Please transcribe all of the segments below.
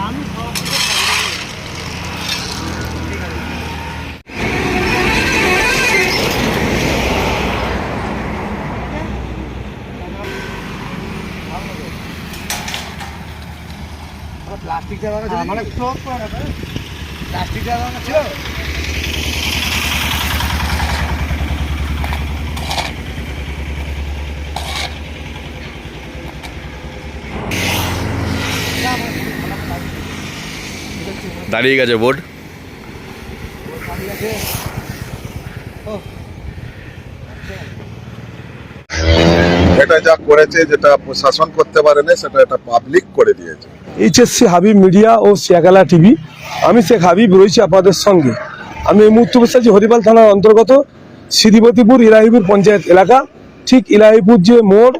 আমি সব প্লাস্টিক মানে প্লাস্টিক ছিল। দাঁড়িয়ে গেছে বোর্ড। এটা যা করেছে, যেটা প্রশাসন করতে পারে না, সেটা এটা পাবলিক করে দিয়েছে। এইচএসসি হাবিব মিডিয়া ও শিয়াখালা টিভি, আমি শেখ হাবিব রয়েছি আপনাদের সঙ্গে। আমি এই মুহূর্তে বসে আছি হরিপাল থানার অন্তর্গত শ্রীপতিপুর ইলাহিপুর পঞ্চায়েত এলাকা। ঠিক ইলাহিপুর যে মোড়,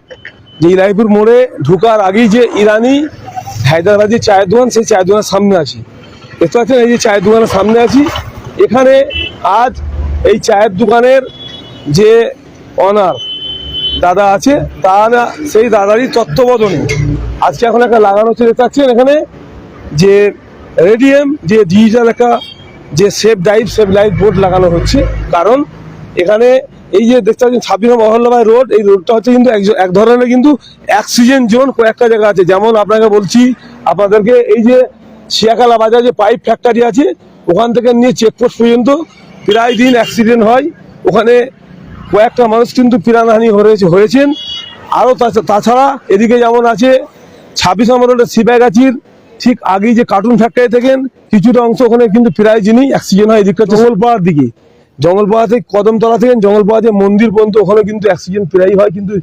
যে ইলাহিপুর মোড়ে ঢোকার আগেই যে ইরানি হায়দ্রাবাদি চায়ের দোকান, সেই চায়ের দোকানের সামনে আছি। দেখতে পাচ্ছেন এই যে চায়ের দোকানের সামনে আছি। এখানে আজ এই চায়ের দোকানের যে অনার দাদা আছে, তারা সেই দাদারই তত্ত্বাবধানে আজকে এখন একটা লাগানো হচ্ছে। দেখতে পাচ্ছেন এখানে যে রেডিএম যে ডিজিটাল একটা যে সেভ লাইফ বোর্ড লাগানো হচ্ছে। কারণ এখানে এই যে দেখতে পাচ্ছেন 26 মহল্লাবাই রোড, এই রোডটা হচ্ছে কিন্তু এক ধরনের কিন্তু অ্যাক্সিডেন্ট জোন কয়েকটা জায়গা আছে। যেমন আপনাকে বলছি আপনাদেরকে, এই যে শিয়াখালা বাজার যে পাইপ ফ্যাক্টরি আছে, ওখান থেকে নিয়ে চেকপোস্ট পর্যন্ত প্রায় দিন অ্যাক্সিডেন্ট হয়। ওখানে কয়েকটা মানুষ কিন্তু প্রাণহানি হয়েছেন। আরও তাছাড়া এদিকে যেমন আছে 26 নম্বর রোডের শিবাইগাছির ঠিক আগেই যে কার্টুন ফ্যাক্টরি থেকে কিছুটা অংশ ওখানে কিন্তু প্রায় দিনই অ্যাক্সিডেন্ট হয়। এদিকে জঙ্গলপাড়ার দিকে, জঙ্গলপাড়া থেকে কদমতলা থেকে জঙ্গলপাড়া যে মন্দির পর্যন্ত ওখানে কিন্তু অ্যাক্সিডেন্ট প্রায় হয়। কিন্তু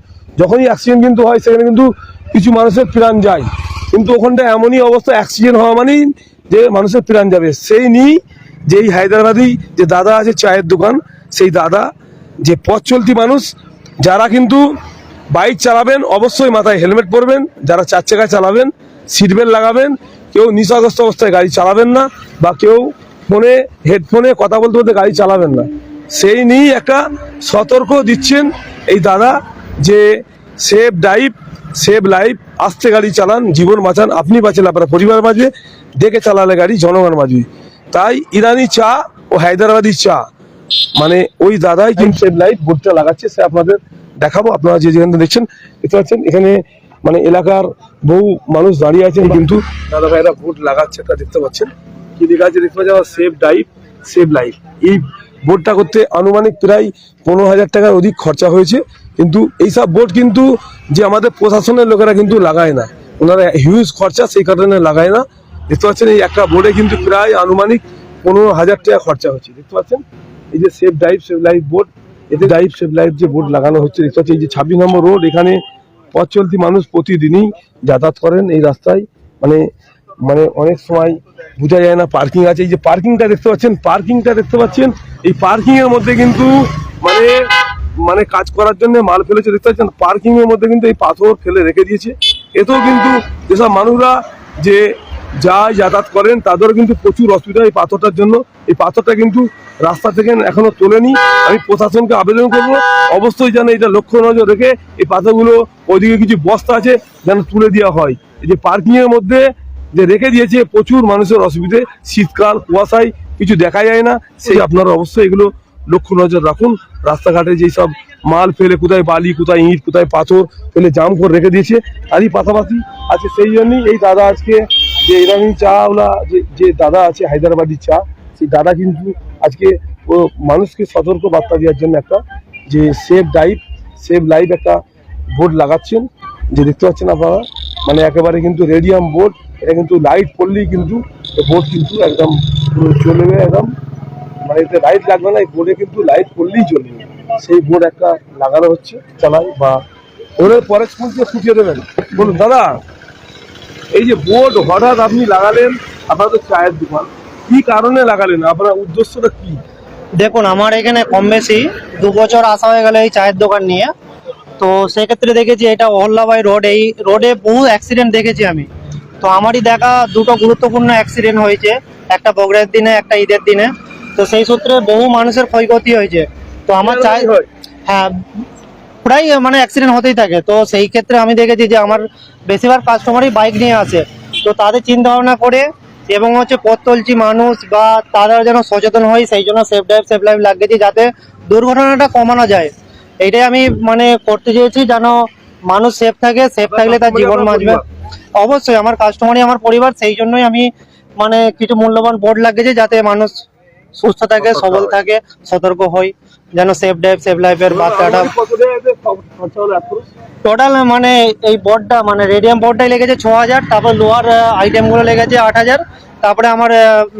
যখনই অ্যাক্সিডেন্ট কিন্তু হয়, সেখানে কিন্তু কিছু মানুষের প্রাণ যায়। কিন্তু ওখানটা এমনই অবস্থা, অ্যাক্সিডেন্ট হওয়া মানেই যে মানুষের প্রাণ যাবে। সেই নিয়েই যে এই হায়দ্রাবাদি যে দাদা আছে চায়ের দোকান, সেই দাদা যে পথ চলতি মানুষ, যারা কিন্তু বাইক চালাবেন অবশ্যই মাথায় হেলমেট পরবেন, যারা 4 চাকা চালাবেন সিট বেল্ট লাগাবেন, কেউ নেশাগ্রস্ত অবস্থায় গাড়ি চালাবেন না, বা কেউ হেডফোনে কথা বলতে বলতে গাড়ি চালাবেন না। সেই নিয়েই একটা সতর্ক দিচ্ছেন এই দাদা যে সেভ লাইফ, আস্তে গাড়ি চালান, জীবন বাঁচান, আপনি বাঁচলে আপনার পরিবার বাঁচবে, দেখে চালালে গাড়ি জনগণ বাঁচবে। তাই ইরানি চা ও হায়দ্রাবাদি চা মানে ওই দাদাই কিন্তু সেভ লাইফ বোর্ডটা লাগাচ্ছে। সে আপনাদের দেখাবো। আপনারা যে যেখানে দেখছেন, দেখতে পাচ্ছেন এখানে মানে এলাকার বহু মানুষ দাঁড়িয়ে আছেন, কিন্তু দাদা ভাইরা বোর্ড লাগাচ্ছে। একটা দেখতে পাচ্ছেন কি লেখা আছে, দেখতে পাচ্ছেন সেভ লাইফ। এই বোর্ডটা করতে আনুমানিক প্রায় 15,000 টাকার অধিক খরচা হয়েছে। কিন্তু এইসব বোর্ড কিন্তু যে আমাদের প্রশাসনের লোকেরা কিন্তু লাগায় না, ওনারা হিউজ খরচা, সেই কারণে লাগায় না। দেখতে পাচ্ছেন এই একটা বোর্ডে কিন্তু প্রায় আনুমানিক 15,000 টাকা খরচা হচ্ছে। দেখতে পাচ্ছেন এই যে সেভ লাইফ বোর্ড, এতে সেভ লাইফ যে বোর্ড লাগানো হচ্ছে। দেখতে পাচ্ছেন এই যে 26 নম্বর রোড, এখানে পথ চলতি মানুষ প্রতিদিনই যাতায়াত করেন এই রাস্তায়। মানে অনেক সময় বোঝা যায় না পার্কিং আছে। এই যে পার্কিংটা দেখতে পাচ্ছেন, এই পার্কিং এর মধ্যে কিন্তু মানে কাজ করার জন্য মাল ফেলেছে। দেখতে পাচ্ছেন পার্কিং এর মধ্যে কিন্তু এই পাথর ফেলে রেখে দিয়েছে। এতেও কিন্তু যেসব মানুষরা যে যাতায়াত করেন তাদেরও কিন্তু প্রচুর অসুবিধা এই পাথরটার জন্য। এই পাথরটা কিন্তু রাস্তা থেকে এখনো তোলেনি। আমি প্রশাসনকে আবেদন করব অবশ্যই যেন এটা লক্ষ্য নজর রেখে এই পাথরগুলো, ওইদিকে কিছু বস্তা আছে, যেন তুলে দেওয়া হয়। এই যে পার্কিং এর মধ্যে যে রেখে দিয়েছে, প্রচুর মানুষের অসুবিধে, শীতকাল কুয়াশায় কিছু দেখা যায় না। সেই আপনারা অবশ্যই এগুলো লক্ষ্য নজর রাখুন। রাস্তাঘাটে যেই সব মাল ফেলে, কোথায় বালি, কোথায় ইট, কোথায় পাথর ফেলে জাম করে রেখে দিয়েছে, তারই পাশাপাশি আছে। সেই জন্যই এই দাদা আজকে যে ইরানি চাওয়ালা যে দাদা আছে হায়দ্রাবাদি চা, সেই দাদা কিন্তু আজকে ও মানুষকে সতর্ক বার্তা দেওয়ার জন্য একটা যে সেভ লাইফ একটা বোর্ড লাগাচ্ছেন। যে দেখতে পাচ্ছেন আপনারা, মানে একেবারে কিন্তু রেডিয়াম বোর্ড। এটা কিন্তু লাইট পড়লেই কিন্তু বোর্ড কিন্তু একদম চলবে, একদম মানে এতে লাইট লাগবে না, এই বোর্ডে কিন্তু লাইট পড়লেই চলবে। সেই বোর্ড একটা লাগানো হচ্ছে চালাই, বা ওদের পরে স্কুলকে ফুটিয়ে দেবেন। বলুন দাদা, এই যে বোর্ড হঠাৎ আপনি লাগালেন, আপনার তো চায়ের দোকান, কি কারণে লাগালেন, আপনার উদ্দেশ্যটা কি? দেখুন, আমার এখানে কম বেশি 2 বছর আসা হয়ে গেল এই চায়ের দোকান নিয়ে। তো সেক্ষেত্রে দেখেছি এটা অহল্যাবাই রোড, এই রোডে বহু অ্যাক্সিডেন্ট দেখেছি আমি। তো আমারই দেখা দুটো গুরুত্বপূর্ণ অ্যাক্সিডেন্ট হয়েছে, একটা বগরের দিনে, একটা ঈদের দিনে। তো সেই সূত্রে বহু মানুষের ক্ষয়ক্ষতি হয়েছে। তো আমার চাই, হ্যাঁ প্রায় মানে অ্যাক্সিডেন্ট হতেই থাকে। তো সেই ক্ষেত্রে আমি দেখেছি যে আমার বেশিরভাগ কাস্টমারই বাইক নিয়ে আসে। তো তাদের চিন্তা ভাবনা করে এবং হচ্ছে পথ চলতি মানুষ বা তারা যেন সচেতন হয়, সেই জন্য সেফ ড্রাইভ সেফ লাইফ লাগিয়েছি, যাতে দুর্ঘটনাটা কমানো যায়। এইটাই আমি মানে করতে চেয়েছি, যেন মানুষ সেফ থাকে, সেফ থাকলে তার জীবন বাঁচবে। অবশ্যই আমার কাস্টমারই আমার পরিবার, সেই জন্যই আমি মানে কিছু মূল্যবান বোর্ড লাগিয়েছি, যাতে মানুষ সুস্থ থাকে, সবল থাকে, সতর্ক হয়, যেন সেফ ড্রাইভ সেফ লাইফের বার্তাটা। টোটাল মানে এই বোর্ডটা মানে রেডিয়াম বোর্ডটাই লেগেছে 6000, তারপর লোহার আইটেমগুলো লেগেছে 8000, তারপরে আমার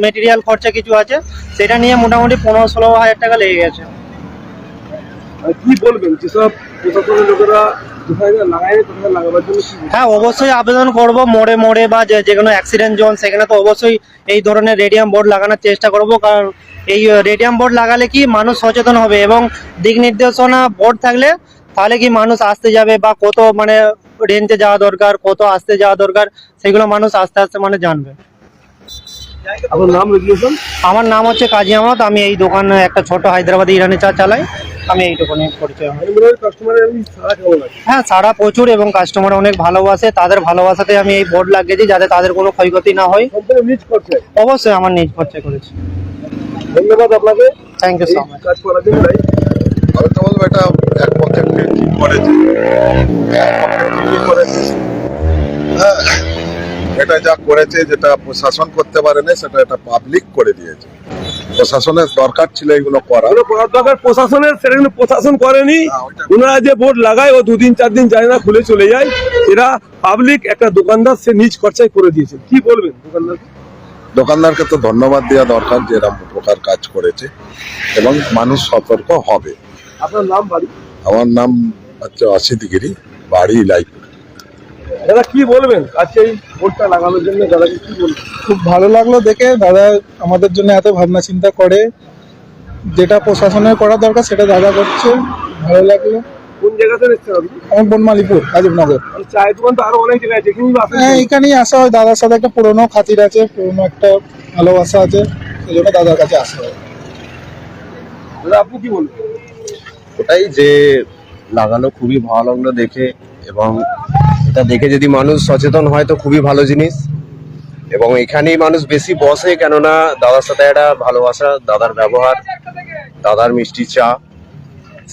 মেটেরিয়াল খরচা কিছু আছে, সেটা নিয়ে মোটামুটি 15-16 হাজার টাকা লেগে গেছে। কি বলবেন যেসব প্রশাসনের লোকেরা লাগায় কোথায় লাগাবার জন্য? হ্যাঁ, অবশ্যই আবেদন করব, মোড়ে মোড়ে বা যে কোনো অ্যাক্সিডেন্ট জোন, সেখানে তো অবশ্যই এই ধরনের রেডিয়াম বোর্ড লাগানোর চেষ্টা করব। কারণ এই রেডিয়াম বোর্ড লাগালে কি মানুষ সচেতন হবে, এবং দিক নির্দেশনা বোর্ড থাকলে তাহলে কি মানুষ আসতে যাবে বা কত মানে রেঞ্জে যাওয়া দরকার, কত আসতে যাওয়া দরকার, সেগুলো মানুষ আস্তে আস্তে মানে জানবে। আপনার নাম রেগুলেশন? আমার নাম হচ্ছে কাজী আহমদ, আমি এই দোকান একটা ছোট হায়দ্রাবাদি ইরানি চা চালাই, আমি এই দোকানে পরিচয়। হ্যাঁ, সারা প্রচুর, এবং কাস্টমার অনেক ভালোবাসে, তাদের ভালোবাসাতে আমি এই বোর্ড লাগিয়েছি, যাতে তাদের কোনো ক্ষয়ক্ষতি না হয়। অবশ্যই আমার নিজ খরচা করেছি। ধন্যবাদ আপনাকে, থ্যাংক ইউ সো মাচ। কাজ করার জন্য। আমি তো বলবো এটা এক পক্ষে ঠিক করেছে, হ্যাঁ, এটা যা করেছে, যেটা প্রশাসন করতে পারে না, সেটা এটা পাবলিক করে দিয়েছে। প্রশাসনের দরকার ছিল এগুলো করা। এগুলো করার দরকার প্রশাসনের, সেটা কিন্তু প্রশাসন করেনি। ওনারা যে বোর্ড লাগায় ও 2-3-4 দিন যায় না, খুলে চলে যায়। এরা পাবলিক একটা দোকানদার, সে নিজ খরচায় করে দিয়েছে। কি বলবেন দোকানদারকে তো ধন্যবাদ দেওয়া দরকার যে এরকম প্রকার কাজ করেছে, এবং মানুষ সতর্ক হবে। আপনার নাম, বাড়ি? আমার নাম হচ্ছে অসিতগিরি, বাড়ি ইলাইপুর। দাদা কি বলবেন আজকে এই বোর্ডটা লাগানোর জন্য? দাদাকে কি বলবেন? খুব ভালো লাগলো দেখে, দাদা আমাদের জন্য এত ভাবনা চিন্তা করে, যেটা প্রশাসনের করা দরকার সেটা দাদা করছে, ভালো লাগলো। কোন জায়গাতে এসেছেন আপনি? আমার বনমালীপুর, আজিবনগর। চায়ের দোকান তো আরো অনেক জায়গায় আছে, এখানেই আসেন? হ্যাঁ, এখানেই আসা হয়। দাদার সাথে একটা পুরোনো খাতির আছে, পুরোনো একটা ভালোবাসা আছে, সেই জন্য দাদার কাছে আসা হয়। দাদা আপনি কি বলবেন? ওটাই যে লাগানো খুবই ভালো লাগলো দেখে, এবং এটা দেখে যদি মানুষ সচেতন হয় তো খুবই ভালো জিনিস। এবং এখানেই মানুষ বেশি বসে, কেননা দাদার সাথে একটা ভালোবাসা, দাদার ব্যবহার, দাদার মিষ্টি চা,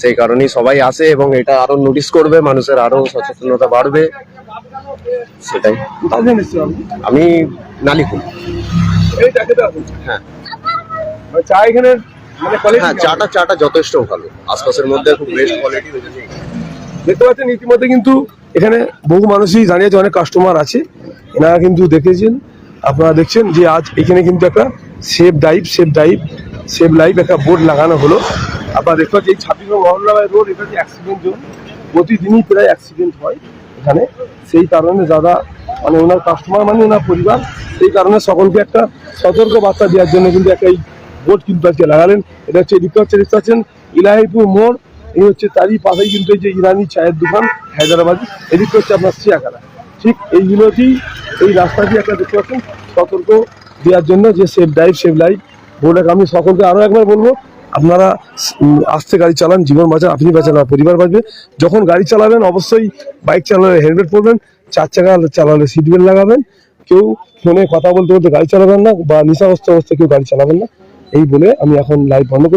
সেই কারণেই সবাই আসে, এবং এটা আরো নোটিস করবে, মানুষের আরো সচেতনতা বাড়বে, সেটাই। কোথায় যেন এসেছেন আপনি? আমি নালিকুল। এই চাকরিতে আছেন? হ্যাঁ চা এখানে মানে কোয়ালিটি? হ্যাঁ, চাটা যথেষ্ট ভালো, আশপাশের মধ্যে খুব বেস্ট কোয়ালিটি। দেখতে পাচ্ছেন ইতিমধ্যে কিন্তু এখানে বহু মানুষই জানিয়েছে, অনেক কাস্টমার আছে, এনারা কিন্তু দেখেছেন, আপনারা দেখছেন যে আজ এখানে কিন্তু একটা সেফ লাইফ একটা বোর্ড লাগানো হলো। আপনারা দেখতে পাচ্ছেন এই 26 নং অহল্যাবাই রোড, এটা যে অ্যাক্সিডেন্ট জোন, প্রতিদিনই প্রায় অ্যাক্সিডেন্ট হয় এখানে। সেই কারণে দাদা মানে ওনার কাস্টমার মানে ওনার পরিবার, সেই কারণে সকলকে একটা সতর্ক বার্তা দেওয়ার জন্য কিন্তু একটা এই বোর্ড কিন্তু আজকে লাগালেন। এটা হচ্ছে এদিকে হচ্ছে দেখতে পাচ্ছেন ইলাহিপুর মোড়, এই হচ্ছে তারই পাশেই কিন্তু এই যে ইরানি চায়ের দোকান হায়দ্রাবাদি, এদিকে হচ্ছে আপনার চিয়াখানা। ঠিক এইগুলোতেই এই রাস্তাটি একটা দেখতে পাচ্ছেন সতর্ক দেওয়ার জন্য, যে সেফ ড্রাইভ সেফ লাইফ বোর্ডটাকে আমি সকলকে আরো একবার বলবো, আপনারা আস্তে গাড়ি চালান, জীবন বাঁচান, আপনি বাঁচান, পরিবার বাঁচবে। যখন গাড়ি চালাবেন অবশ্যই বাইক চালালে হেলমেট পরবেন, 4 চাকা চালালে সিট বেল্ট লাগাবেন, কেউ ফোনে কথা বলতে বলতে গাড়ি চালাবেন না, বা নেশাগ্রস্ত অবস্থায় কেউ গাড়ি চালাবেন না। এই বলে আমি এখন লাইভ বন্ধ করছি।